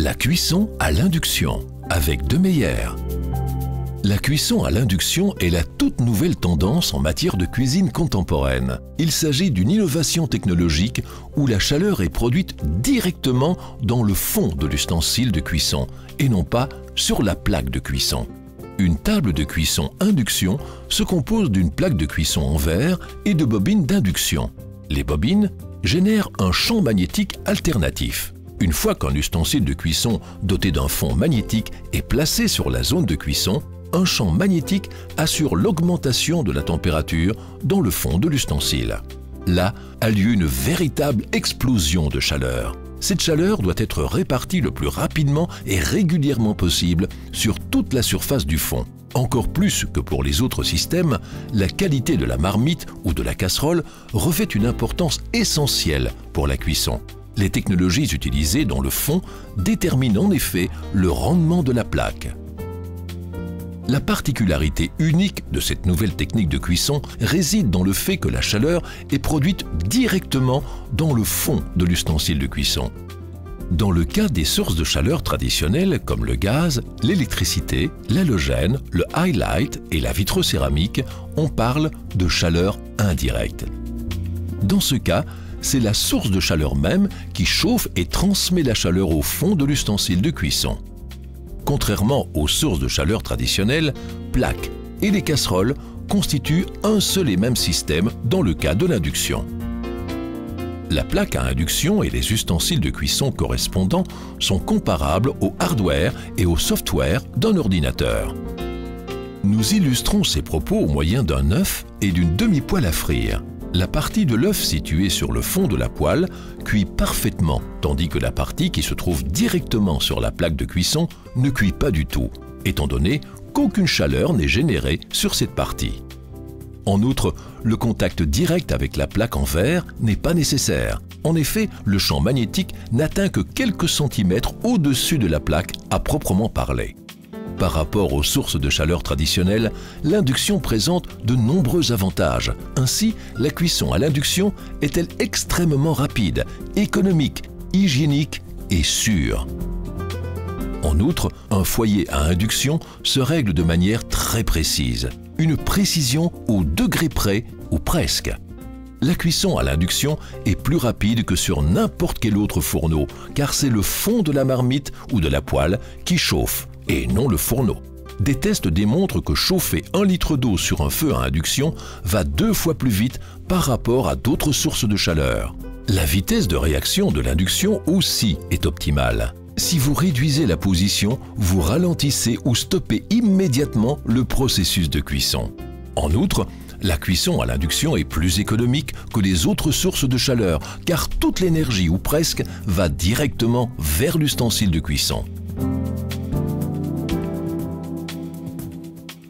La cuisson à l'induction avec De Meyer. La cuisson à l'induction est la toute nouvelle tendance en matière de cuisine contemporaine. Il s'agit d'une innovation technologique où la chaleur est produite directement dans le fond de l'ustensile de cuisson et non pas sur la plaque de cuisson. Une table de cuisson induction se compose d'une plaque de cuisson en verre et de bobines d'induction. Les bobines génèrent un champ magnétique alternatif. Une fois qu'un ustensile de cuisson doté d'un fond magnétique est placé sur la zone de cuisson, un champ magnétique assure l'augmentation de la température dans le fond de l'ustensile. Là a lieu une véritable explosion de chaleur. Cette chaleur doit être répartie le plus rapidement et régulièrement possible sur toute la surface du fond. Encore plus que pour les autres systèmes, la qualité de la marmite ou de la casserole revêt une importance essentielle pour la cuisson. Les technologies utilisées dans le fond déterminent en effet le rendement de la plaque. La particularité unique de cette nouvelle technique de cuisson réside dans le fait que la chaleur est produite directement dans le fond de l'ustensile de cuisson. Dans le cas des sources de chaleur traditionnelles comme le gaz, l'électricité, l'halogène, le highlight et la vitrocéramique, on parle de chaleur indirecte. Dans ce cas, c'est la source de chaleur même qui chauffe et transmet la chaleur au fond de l'ustensile de cuisson. Contrairement aux sources de chaleur traditionnelles, plaques et les casseroles constituent un seul et même système dans le cas de l'induction. La plaque à induction et les ustensiles de cuisson correspondants sont comparables au hardware et au software d'un ordinateur. Nous illustrons ces propos au moyen d'un œuf et d'une demi-poêle à frire. La partie de l'œuf située sur le fond de la poêle cuit parfaitement, tandis que la partie qui se trouve directement sur la plaque de cuisson ne cuit pas du tout, étant donné qu'aucune chaleur n'est générée sur cette partie. En outre, le contact direct avec la plaque en verre n'est pas nécessaire. En effet, le champ magnétique n'atteint que quelques centimètres au-dessus de la plaque à proprement parler. Par rapport aux sources de chaleur traditionnelles, l'induction présente de nombreux avantages. Ainsi, la cuisson à l'induction est-elle extrêmement rapide, économique, hygiénique et sûre. En outre, un foyer à induction se règle de manière très précise. Une précision au degré près ou presque. La cuisson à l'induction est plus rapide que sur n'importe quel autre fourneau, car c'est le fond de la marmite ou de la poêle qui chauffe, et non le fourneau. Des tests démontrent que chauffer 1 litre d'eau sur un feu à induction va 2 fois plus vite par rapport à d'autres sources de chaleur. La vitesse de réaction de l'induction aussi est optimale. Si vous réduisez la position, vous ralentissez ou stoppez immédiatement le processus de cuisson. En outre, la cuisson à l'induction est plus économique que les autres sources de chaleur, car toute l'énergie, ou presque, va directement vers l'ustensile de cuisson.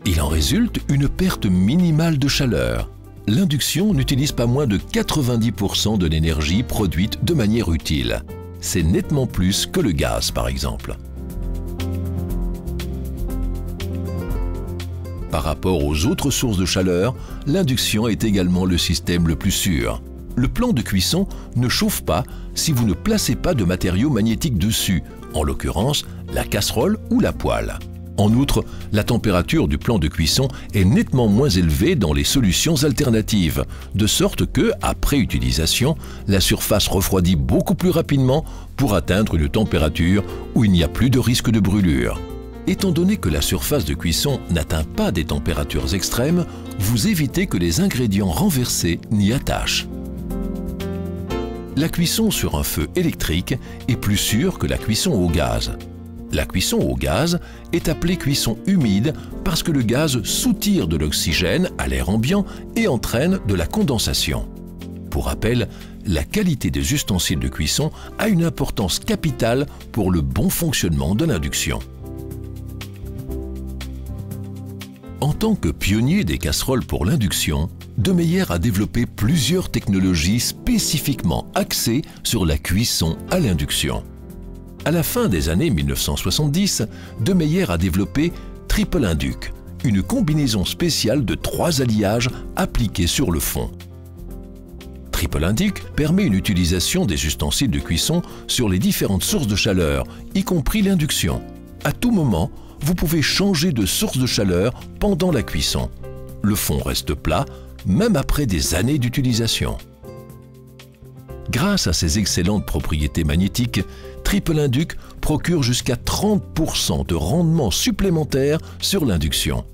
Il en résulte une perte minimale de chaleur. L'induction n'utilise pas moins de 90% de l'énergie produite de manière utile. C'est nettement plus que le gaz, par exemple. Par rapport aux autres sources de chaleur, l'induction est également le système le plus sûr. Le plan de cuisson ne chauffe pas si vous ne placez pas de matériaux magnétiques dessus, en l'occurrence la casserole ou la poêle. En outre, la température du plan de cuisson est nettement moins élevée dans les solutions alternatives, de sorte que, après utilisation, la surface refroidit beaucoup plus rapidement pour atteindre une température où il n'y a plus de risque de brûlure. Étant donné que la surface de cuisson n'atteint pas des températures extrêmes, vous évitez que les ingrédients renversés n'y attachent. La cuisson sur un feu électrique est plus sûre que la cuisson au gaz. La cuisson au gaz est appelée cuisson humide parce que le gaz soutire de l'oxygène à l'air ambiant et entraîne de la condensation. Pour rappel, la qualité des ustensiles de cuisson a une importance capitale pour le bon fonctionnement de l'induction. En tant que pionnier des casseroles pour l'induction, De Meyer a développé plusieurs technologies spécifiquement axées sur la cuisson à l'induction. À la fin des années 1970, De Meyer a développé Triple Induc, une combinaison spéciale de 3 alliages appliqués sur le fond. Triple Induc permet une utilisation des ustensiles de cuisson sur les différentes sources de chaleur, y compris l'induction. À tout moment, vous pouvez changer de source de chaleur pendant la cuisson. Le fond reste plat, même après des années d'utilisation. Grâce à ses excellentes propriétés magnétiques, Triple Induc procure jusqu'à 30% de rendement supplémentaire sur l'induction.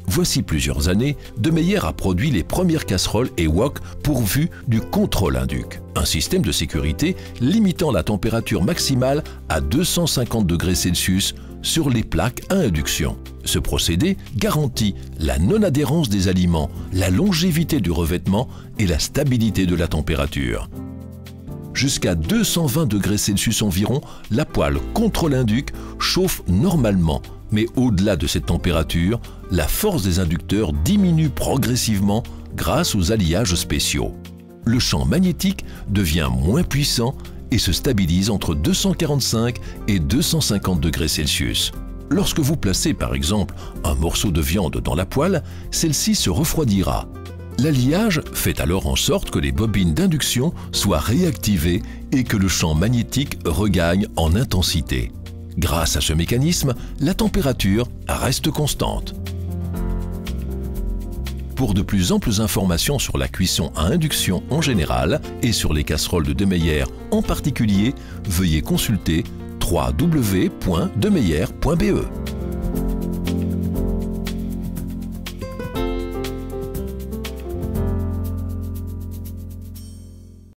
Voici plusieurs années, De Meyer a produit les premières casseroles et wok pourvues du contrôle Induc, un système de sécurité limitant la température maximale à 250 degrés Celsius sur les plaques à induction. Ce procédé garantit la non-adhérence des aliments, la longévité du revêtement et la stabilité de la température. Jusqu'à 220 degrés Celsius environ, la poêle Contrôle Induc chauffe normalement, mais au-delà de cette température, la force des inducteurs diminue progressivement grâce aux alliages spéciaux. Le champ magnétique devient moins puissant et se stabilise entre 245 et 250 degrés Celsius. Lorsque vous placez par exemple un morceau de viande dans la poêle, celle-ci se refroidira. L'alliage fait alors en sorte que les bobines d'induction soient réactivées et que le champ magnétique regagne en intensité. Grâce à ce mécanisme, la température reste constante. Pour de plus amples informations sur la cuisson à induction en général et sur les casseroles de De Meyer en particulier, veuillez consulter www.demeyer.be.